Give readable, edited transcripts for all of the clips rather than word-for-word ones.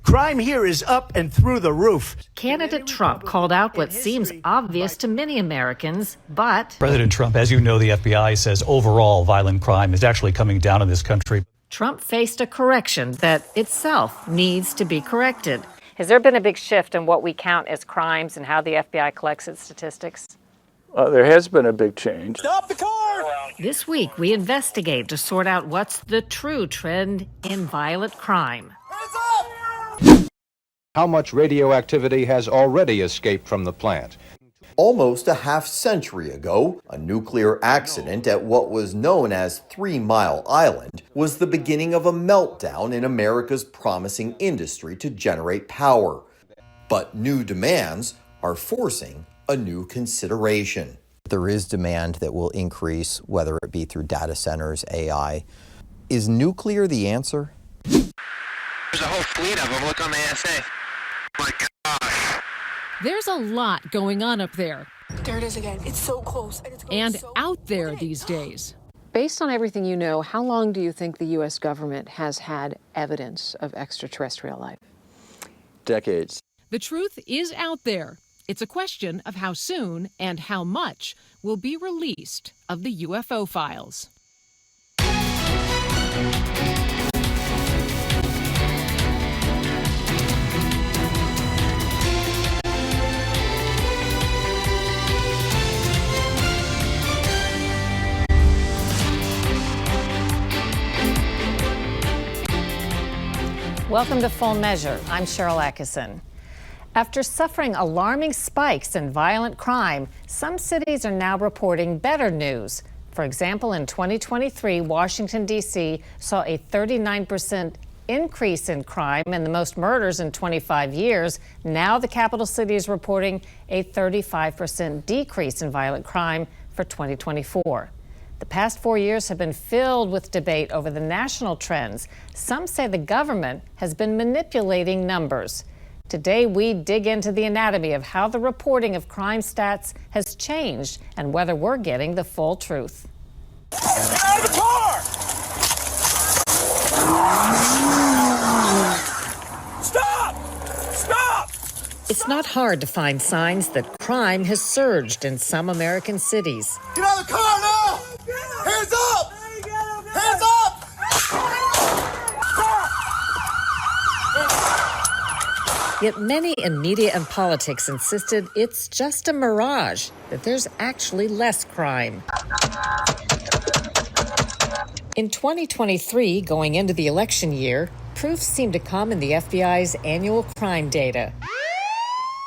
Crime here is up and through the roof. Candidate Trump called out what seems obvious to many Americans, but President Trump, as you know, the FBI says overall violent crime is actually coming down in this country. Trump faced a correction that itself needs to be corrected. Has there been a big shift in what we count as crimes and how the FBI collects its statistics? There has been a big change. Stop the car! This week, we investigate to sort out what's the true trend in violent crime. How much radioactivity has already escaped from the plant? Almost a half-century ago, a nuclear accident at what was known as 3 Mile Island was the beginning of a meltdown in America's promising industry to generate power. But new demands are forcing a new consideration. There is demand that will increase, whether it be through data centers, AI. Is nuclear the answer? There's a whole fleet of them. Look on the ASA. My gosh. There's a lot going on up there. There it is again. It's so close. And out there these days. Based on everything you know, how long do you think the U.S. government has had evidence of extraterrestrial life? Decades. The truth is out there. It's a question of how soon and how much will be released of the UFO files. Welcome to Full Measure. I'm Cheryl Atkinson. After suffering alarming spikes in violent crime, some cities are now reporting better news. For example, in 2023, Washington, D.C. saw a 39% increase in crime and the most murders in 25 years. Now the capital city is reporting a 35% decrease in violent crime for 2024. The past 4 years have been filled with debate over the national trends. Some say the government has been manipulating numbers. Today, we dig into the anatomy of how the reporting of crime stats has changed and whether we're getting the full truth. Get out of the car! Stop! Stop! It's not hard to find signs that crime has surged in some American cities. Get out of the car now! Hands up! Hands up! Yet many in media and politics insisted it's just a mirage, that there's actually less crime. In 2023, going into the election year, proof seemed to come in the FBI's annual crime data.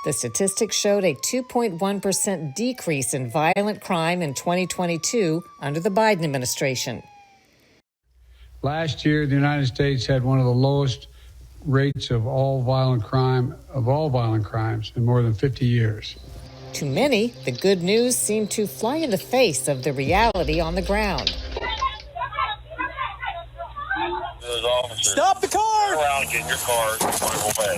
The statistics showed a 2.1% decrease in violent crime in 2022 under the Biden administration. Last year, the United States had one of the lowest rates of all violent crimes in more than 50 years. To many, the good news seemed to fly in the face of the reality on the ground. Stop the car! Go around and get in your car and go away.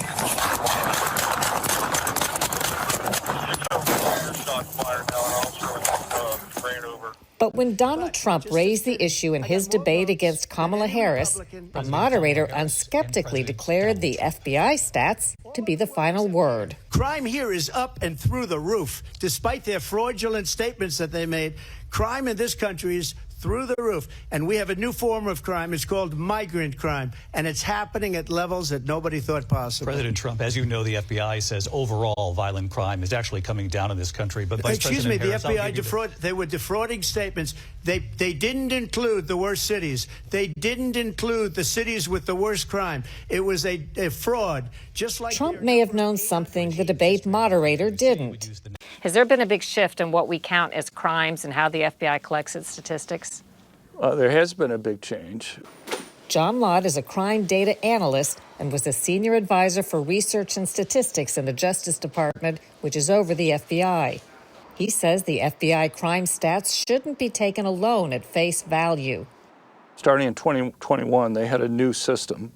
But when Donald Trump raised the issue in his debate against Kamala Harris, a moderator unskeptically declared the FBI stats to be the final word. Crime here is up and through the roof. Despite their fraudulent statements that they made, crime in this country is through the roof. And we have a new form of crime. It's called migrant crime. And it's happening at levels that nobody thought possible. President Trump, as you know, the FBI says overall violent crime is actually coming down in this country. But Vice Excuse me, President the Harris, FBI they were defrauding statements. They didn't include the worst cities. They didn't include the cities with the worst crime. It was a fraud. Just like Trump may have known something the debate moderator didn't. Has there been a big shift in what we count as crimes and how the FBI collects its statistics? There has been a big change. John Lott is a crime data analyst and was a senior advisor for research and statistics in the Justice Department, which is over the FBI. He says the FBI crime stats shouldn't be taken alone at face value. Starting in 2021, they had a new system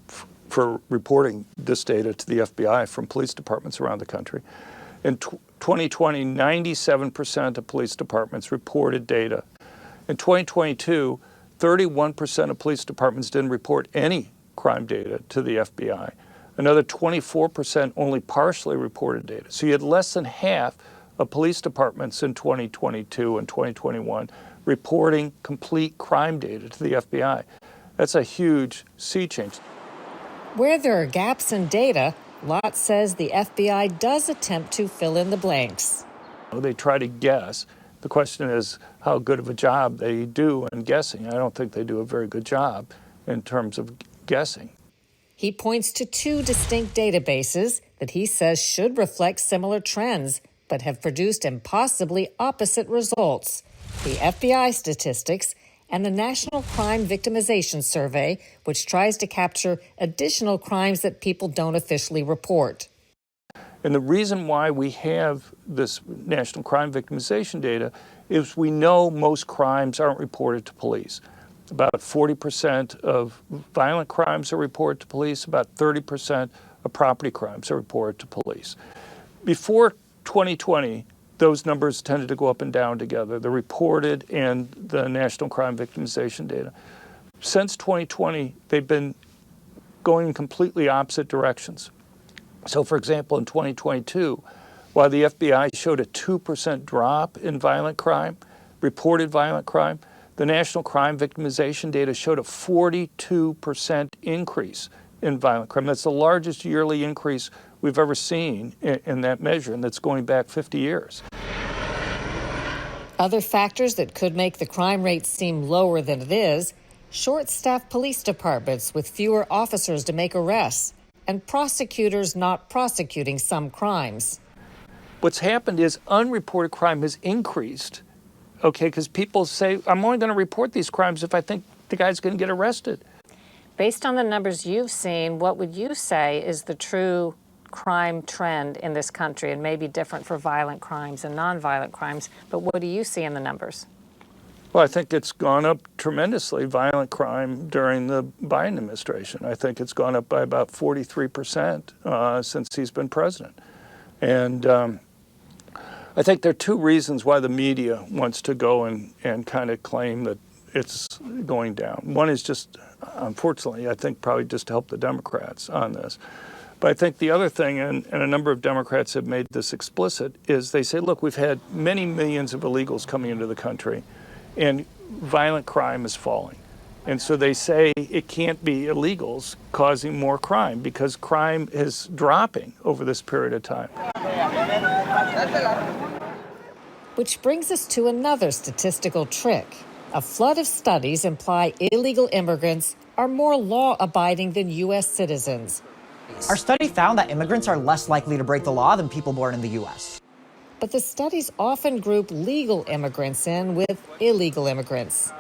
for reporting this data to the FBI from police departments around the country. In 2020, 97% of police departments reported data. In 2022, 31% of police departments didn't report any crime data to the FBI. Another 24% only partially reported data. So you had less than half of police departments in 2022 and 2021 reporting complete crime data to the FBI. That's a huge sea change. Where there are gaps in data, Lott says the FBI does attempt to fill in the blanks. They try to guess. The question is how good of a job they do in guessing. I don't think they do a very good job in terms of guessing. He points to two distinct databases that he says should reflect similar trends, but have produced impossibly opposite results: the FBI statistics and the National Crime Victimization Survey, which tries to capture additional crimes that people don't officially report. And the reason why we have this National Crime Victimization data is we know most crimes aren't reported to police. About 40% of violent crimes are reported to police, about 30% of property crimes are reported to police. Before 2020, those numbers tended to go up and down together, the reported and the National Crime Victimization data. Since 2020, they've been going in completely opposite directions. So, for example, in 2022, while the FBI showed a 2% drop in violent crime, reported violent crime, the National Crime Victimization data showed a 42% increase in violent crime. That's the largest yearly increase we've ever seen in that measure, and that's going back 50 years. Other factors that could make the crime rate seem lower than it is: short-staffed police departments with fewer officers to make arrests, and prosecutors not prosecuting some crimes. What's happened is unreported crime has increased, okay, because people say, I'm only going to report these crimes if I think the guy's going to get arrested. Based on the numbers you've seen, what would you say is the true crime trend in this country? And maybe different for violent crimes and nonviolent crimes, but what do you see in the numbers? Well, I think it's gone up tremendously, violent crime during the Biden administration. I think it's gone up by about 43% since he's been president. And I think there are two reasons why the media wants to go and kind of claim that it's going down. One is just, unfortunately, I think probably just to help the Democrats on this. But I think the other thing, and a number of Democrats have made this explicit, is they say, look, we've had many millions of illegals coming into the country, and violent crime is falling. And so they say it can't be illegals causing more crime because crime is dropping over this period of time. Which brings us to another statistical trick. A flood of studies imply illegal immigrants are more law-abiding than U.S. citizens. Our study found that immigrants are less likely to break the law than people born in the U.S. But the studies often group legal immigrants in with illegal immigrants.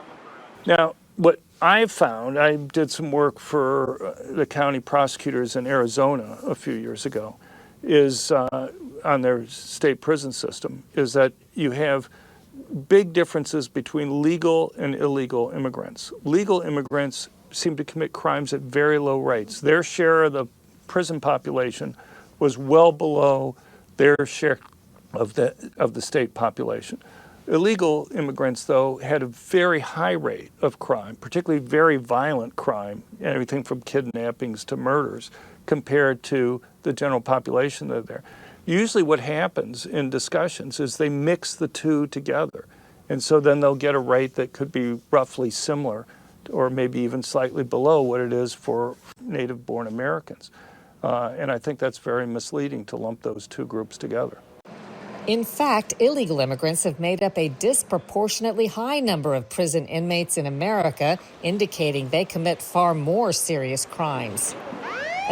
Now, what I've found, I did some work for the county prosecutors in Arizona a few years ago, is on their state prison system, is that you have big differences between legal and illegal immigrants. Legal immigrants seem to commit crimes at very low rates. Their share of the prison population was well below their share of the state population. Illegal immigrants, though, had a very high rate of crime, particularly very violent crime, everything from kidnappings to murders, compared to the general population that are there. Usually what happens in discussions is they mix the two together, and so then they'll get a rate that could be roughly similar or maybe even slightly below what it is for native-born Americans. And I think that's very misleading to lump those two groups together. In fact, illegal immigrants have made up a disproportionately high number of prison inmates in America, indicating they commit far more serious crimes.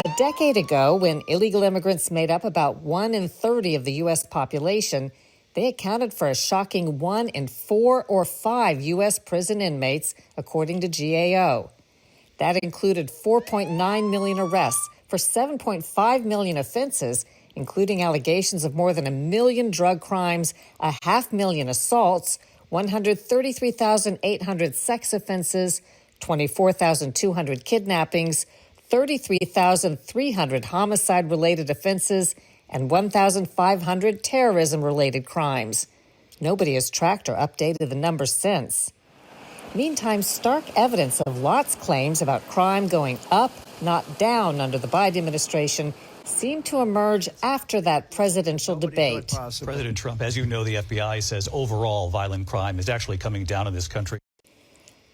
A decade ago, when illegal immigrants made up about 1 in 30 of the U.S. population, they accounted for a shocking 1 in 4 or 5 U.S. prison inmates, according to GAO. That included 4.9 million arrests for 7.5 million offenses, including allegations of more than 1 million drug crimes, 500,000 assaults, 133,800 sex offenses, 24,200 kidnappings, 33,300 homicide-related offenses, and 1,500 terrorism-related crimes. Nobody has tracked or updated the numbers since. Meantime, stark evidence of Lott's claims about crime going up not down under the Biden administration, seemed to emerge after that presidential debate. President Trump, as you know, the FBI says overall violent crime is actually coming down in this country.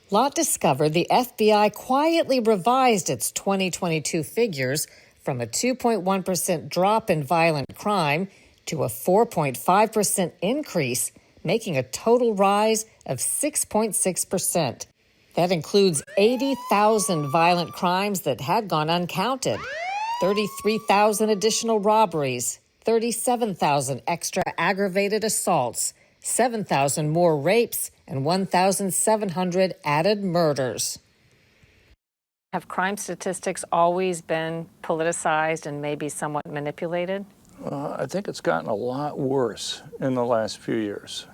Lott discovered the FBI quietly revised its 2022 figures from a 2.1% drop in violent crime to a 4.5% increase, making a total rise of 6.6%. That includes 80,000 violent crimes that had gone uncounted, 33,000 additional robberies, 37,000 extra aggravated assaults, 7,000 more rapes, and 1,700 added murders. Have crime statistics always been politicized and maybe somewhat manipulated? I think it's gotten a lot worse in the last few years.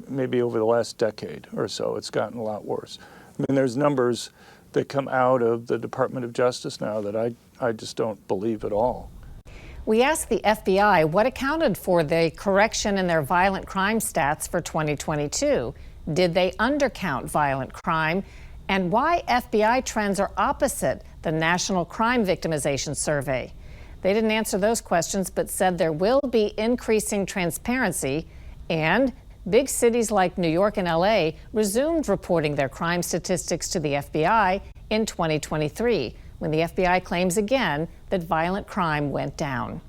Maybe over the last decade or so, it's gotten a lot worse. I mean, there's numbers that come out of the Department of Justice now that I just don't believe at all. We asked the FBI what accounted for the correction in their violent crime stats for 2022. Did they undercount violent crime? And why FBI trends are opposite the National Crime Victimization Survey. They didn't answer those questions, but said there will be increasing transparency, and big cities like New York and LA resumed reporting their crime statistics to the FBI in 2023, when the FBI claims again that violent crime went down.